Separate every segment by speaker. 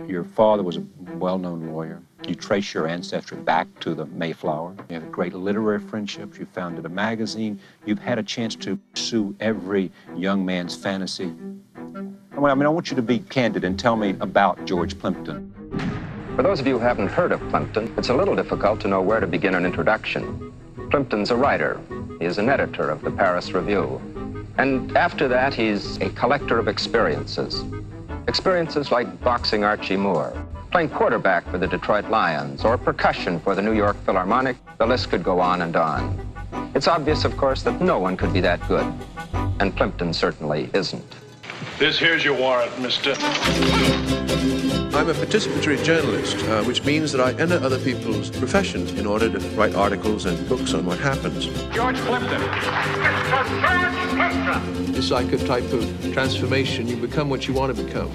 Speaker 1: Your father was a well-known lawyer. You trace your ancestry back to the Mayflower. You have great literary friendships. You founded a magazine. You've had a chance to pursue every young man's fantasy. I want you to be candid and tell me about George Plimpton.
Speaker 2: For those of you who haven't heard of Plimpton, it's a little difficult to know where to begin an introduction. Plimpton's a writer. He is an editor of the Paris Review. And after that, he's a collector of experiences. Experiences like boxing Archie Moore, playing quarterback for the Detroit Lions, or percussion for the New York Philharmonic. The list could go on and on. It's obvious, of course, that no one could be that good. And Plimpton certainly isn't.
Speaker 3: This here's your warrant, mister.
Speaker 4: I'm a participatory journalist, which means that I enter other people's professions in order to write articles and books on what happens.
Speaker 3: George Plimpton.
Speaker 4: It's like a type of transformation. You become what you want to become.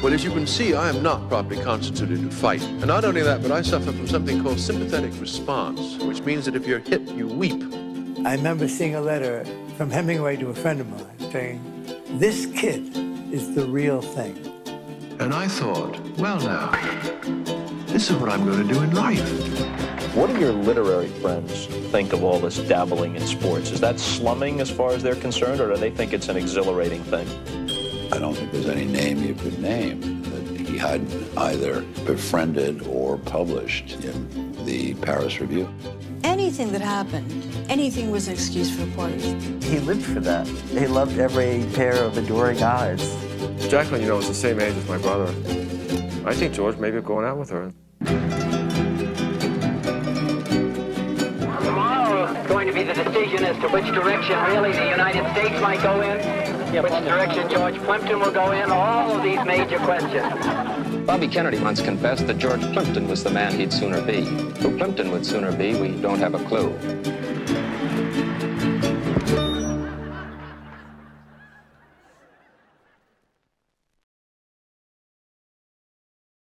Speaker 4: Well, as you can see, I am not properly constituted to fight. And not only that, but I suffer from something called sympathetic response, which means that if you're hit, you weep.
Speaker 5: I remember seeing a letter from Hemingway to a friend of mine saying, "This kid is the real thing."
Speaker 4: And I thought, well now, this is what I'm going to do in life.
Speaker 6: What do your literary friends think of all this dabbling in sports? Is that slumming as far as they're concerned, or do they think it's an exhilarating thing?
Speaker 7: I don't think there's any name you could name that he hadn't either befriended or published in the Paris Review.
Speaker 8: Anything that happened, anything was an excuse for parties.
Speaker 9: He lived for that. He loved every pair of adoring eyes.
Speaker 10: Jacqueline, you know, is the same age as my brother. I think George may be going out with her.
Speaker 11: Tomorrow is going to be the decision as to which direction really the United States might go in, which direction George Plimpton will go in, all of these major questions.
Speaker 2: Bobby Kennedy once confessed that George Plimpton was the man he'd sooner be. Who Plimpton would sooner be, we don't have a clue.